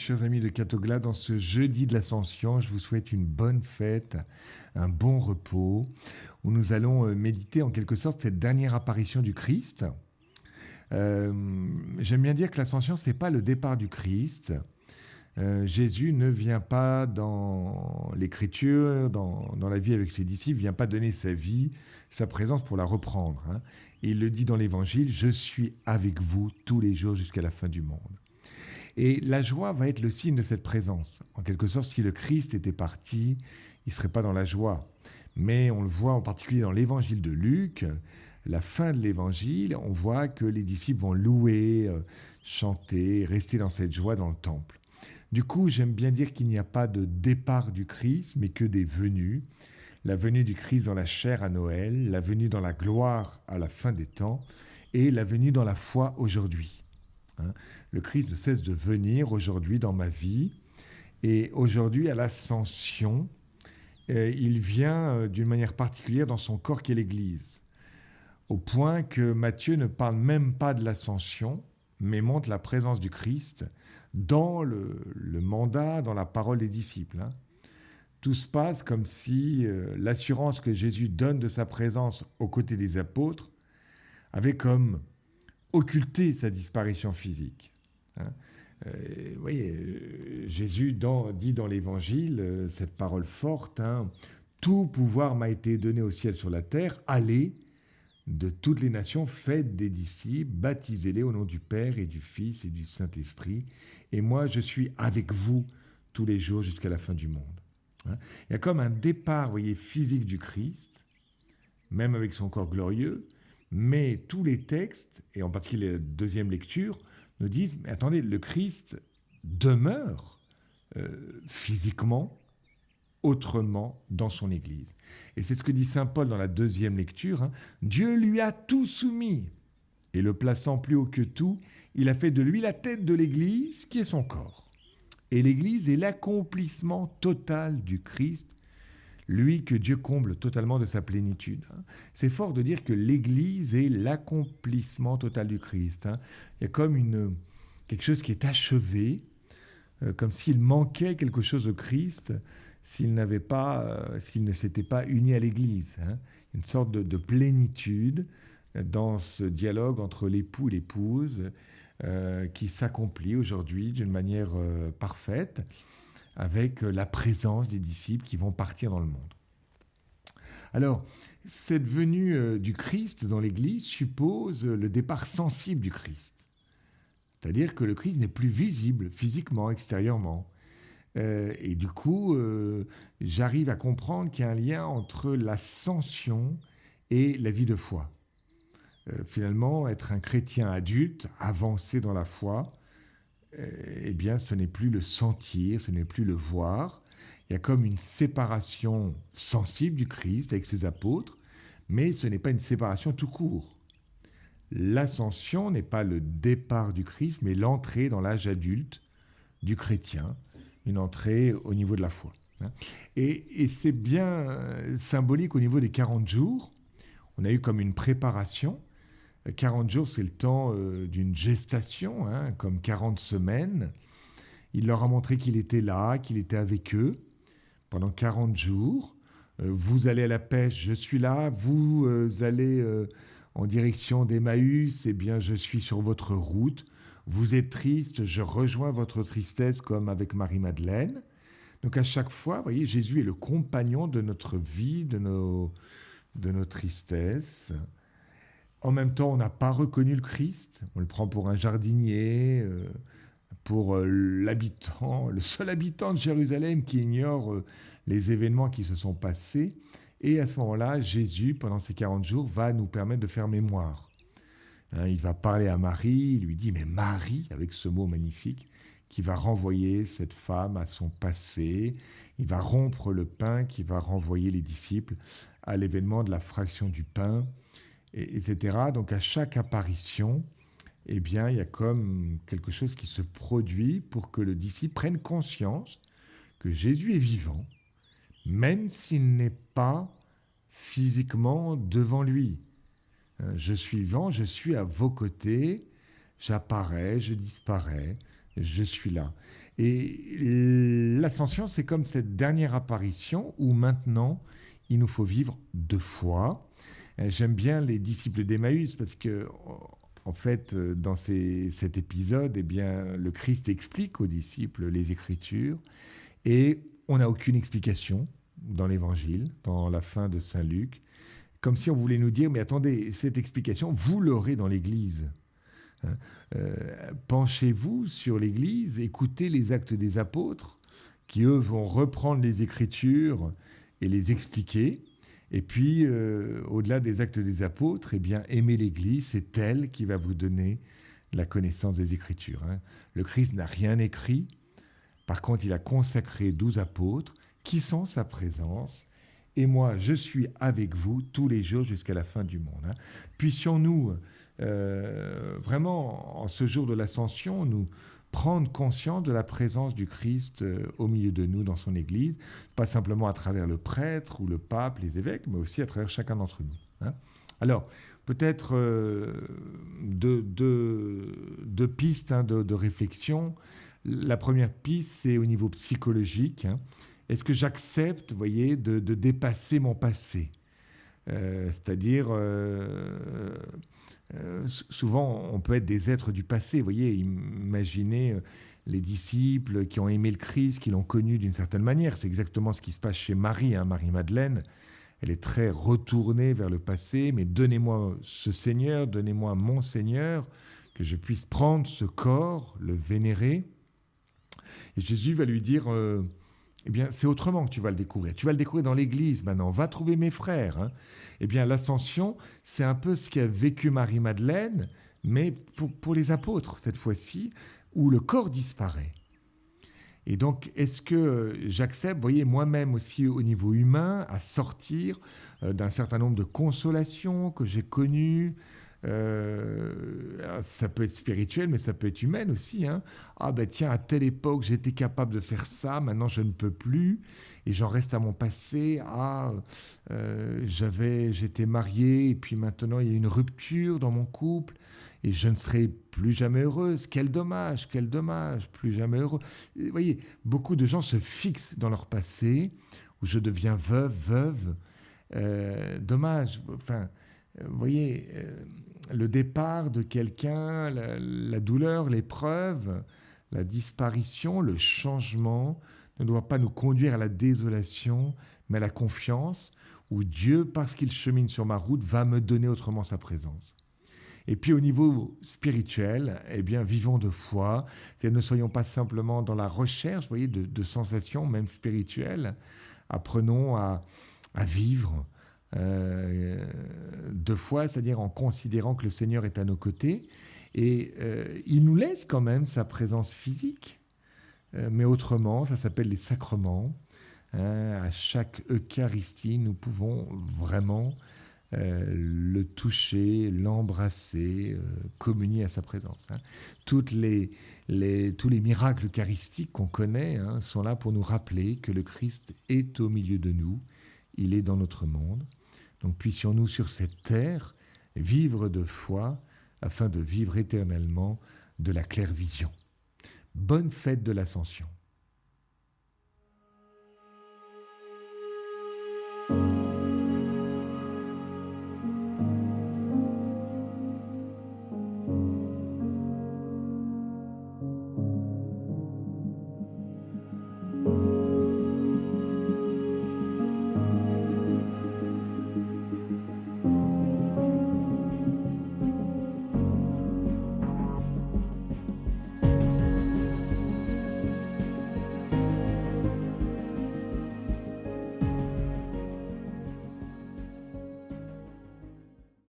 chers amis de Catogla, dans ce jeudi de l'Ascension, je vous souhaite une bonne fête, un bon repos, où nous allons méditer en quelque sorte cette dernière apparition du Christ. J'aime bien dire que l'Ascension, ce n'est pas le départ du Christ. Jésus ne vient pas dans l'Écriture, dans la vie avec ses disciples, il ne vient pas donner sa vie, sa présence pour la reprendre. Et il le dit dans l'Évangile, « Je suis avec vous tous les jours jusqu'à la fin du monde ». Et la joie va être le signe de cette présence. En quelque sorte, si le Christ était parti, il ne serait pas dans la joie. Mais on le voit en particulier dans l'évangile de Luc, la fin de l'évangile, on voit que les disciples vont louer, chanter, rester dans cette joie dans le temple. Du coup, j'aime bien dire qu'il n'y a pas de départ du Christ, mais que des venues. La venue du Christ dans la chair à Noël, la venue dans la gloire à la fin des temps, et la venue dans la foi aujourd'hui. Le Christ ne cesse de venir aujourd'hui dans ma vie, et aujourd'hui à l'ascension, il vient d'une manière particulière dans son corps qui est l'Église, au point que Matthieu ne parle même pas de l'ascension, mais montre la présence du Christ dans le mandat, dans la parole des disciples. Tout se passe comme si l'assurance que Jésus donne de sa présence aux côtés des apôtres avait comme occulté sa disparition physique. Vous voyez, Jésus dit dans l'Évangile cette parole forte, tout pouvoir m'a été donné au ciel sur la terre, allez de toutes les nations, faites des disciples, baptisez-les au nom du Père et du Fils et du Saint-Esprit, et moi je suis avec vous tous les jours jusqu'à la fin du monde. Il y a comme un départ, vous voyez, physique du Christ, même avec son corps glorieux, mais tous les textes, et en particulier la deuxième lecture, nous disent, mais attendez, le Christ demeure physiquement, autrement dans son Église. Et c'est ce que dit saint Paul dans la deuxième lecture, Dieu lui a tout soumis, et le plaçant plus haut que tout, il a fait de lui la tête de l'Église, qui est son corps. Et l'Église est l'accomplissement total du Christ, lui que Dieu comble totalement de sa plénitude. C'est fort de dire que l'Église est l'accomplissement total du Christ. Il y a comme quelque chose qui est achevé, comme s'il manquait quelque chose au Christ s'il ne s'était pas uni à l'Église. Une sorte de plénitude dans ce dialogue entre l'époux et l'épouse qui s'accomplit aujourd'hui d'une manière parfaite, avec la présence des disciples qui vont partir dans le monde. Alors, cette venue du Christ dans l'Église suppose le départ sensible du Christ. C'est-à-dire que le Christ n'est plus visible physiquement, extérieurement. Et du coup, j'arrive à comprendre qu'il y a un lien entre l'ascension et la vie de foi. Finalement, être un chrétien adulte, avancé dans la foi, eh bien, ce n'est plus le sentir, ce n'est plus le voir. Il y a comme une séparation sensible du Christ avec ses apôtres, mais ce n'est pas une séparation tout court. L'ascension n'est pas le départ du Christ, mais l'entrée dans l'âge adulte du chrétien, une entrée au niveau de la foi. Et c'est bien symbolique au niveau des 40 jours. On a eu comme une préparation. 40 jours, c'est le temps d'une gestation, comme 40 semaines. Il leur a montré qu'il était là, qu'il était avec eux pendant 40 jours. Vous allez à la pêche, je suis là. Vous allez en direction d'Emmaüs, eh bien, je suis sur votre route. Vous êtes triste, je rejoins votre tristesse comme avec Marie-Madeleine. Donc à chaque fois, vous voyez, Jésus est le compagnon de notre vie, de nos tristesses. En même temps, on n'a pas reconnu le Christ. On le prend pour un jardinier, pour l'habitant, le seul habitant de Jérusalem qui ignore les événements qui se sont passés. Et à ce moment-là, Jésus, pendant ces 40 jours, va nous permettre de faire mémoire. Il va parler à Marie, il lui dit « Mais Marie », avec ce mot magnifique, qui va renvoyer cette femme à son passé. Il va rompre le pain, qui va renvoyer les disciples à l'événement de la fraction du pain, etc. Donc à chaque apparition, eh bien, il y a comme quelque chose qui se produit pour que le disciple prenne conscience que Jésus est vivant, même s'il n'est pas physiquement devant lui. Je suis vivant, je suis à vos côtés, j'apparais, je disparais, je suis là. Et l'ascension, c'est comme cette dernière apparition où maintenant, il nous faut vivre 2 fois. J'aime bien les disciples d'Emmaüs parce que, en fait, dans cet épisode, eh bien, le Christ explique aux disciples les Écritures et on n'a aucune explication dans l'Évangile, dans la fin de Saint Luc, comme si on voulait nous dire, mais attendez, cette explication, vous l'aurez dans l'Église. Hein. Penchez-vous sur l'Église, écoutez les actes des apôtres, qui eux vont reprendre les Écritures et les expliquer. Et puis, au-delà des actes des apôtres, eh bien, aimez l'Église, c'est elle qui va vous donner la connaissance des Écritures. Hein. Le Christ n'a rien écrit. Par contre, il a consacré 12 apôtres qui sont sa présence. Et moi, je suis avec vous tous les jours jusqu'à la fin du monde. Hein. Puissions-nous, vraiment, en ce jour de l'Ascension, nous prendre conscience de la présence du Christ au milieu de nous dans son Église, pas simplement à travers le prêtre ou le pape, les évêques, mais aussi à travers chacun d'entre nous. Hein. Alors, peut-être deux pistes de réflexion. La première piste, c'est au niveau psychologique. Hein. Est-ce que j'accepte, vous voyez, de dépasser mon passé c'est-à-dire, souvent, on peut être des êtres du passé. Vous voyez, imaginez les disciples qui ont aimé le Christ, qui l'ont connu d'une certaine manière. C'est exactement ce qui se passe chez Marie, hein, Marie-Madeleine. Elle est très retournée vers le passé. Mais donnez-moi ce Seigneur, donnez-moi mon Seigneur, que je puisse prendre ce corps, le vénérer. Et Jésus va lui dire... eh bien, c'est autrement que tu vas le découvrir. Tu vas le découvrir dans l'Église maintenant. Va trouver mes frères. Hein. Eh bien, l'ascension, c'est un peu ce qu'a vécu Marie-Madeleine, mais pour les apôtres, cette fois-ci, où le corps disparaît. Et donc, est-ce que j'accepte, vous voyez, moi-même aussi au niveau humain, à sortir d'un certain nombre de consolations que j'ai connues. Ça peut être spirituel, mais ça peut être humain aussi. Hein. Ah ben tiens, à telle époque, j'étais capable de faire ça, maintenant je ne peux plus, et j'en reste à mon passé. Ah, j'étais marié, et puis maintenant il y a une rupture dans mon couple, et je ne serai plus jamais heureuse. Quel dommage, plus jamais heureux. Vous voyez, beaucoup de gens se fixent dans leur passé, où je deviens veuve. Dommage, enfin, vous voyez... le départ de quelqu'un, la douleur, l'épreuve, la disparition, le changement ne doit pas nous conduire à la désolation, mais à la confiance, où Dieu, parce qu'il chemine sur ma route, va me donner autrement sa présence. Et puis au niveau spirituel, eh bien, vivons de foi, ne soyons pas simplement dans la recherche, vous voyez, de sensations, même spirituelles. Apprenons à vivre, de foi, c'est-à-dire en considérant que le Seigneur est à nos côtés, et il nous laisse quand même sa présence physique, mais autrement, ça s'appelle les sacrements. Hein, à chaque Eucharistie, nous pouvons vraiment le toucher, l'embrasser, communier à sa présence. Hein. Tous les miracles eucharistiques qu'on connaît sont là pour nous rappeler que le Christ est au milieu de nous, il est dans notre monde. Donc puissions-nous sur cette terre vivre de foi afin de vivre éternellement de la claire vision. Bonne fête de l'Ascension.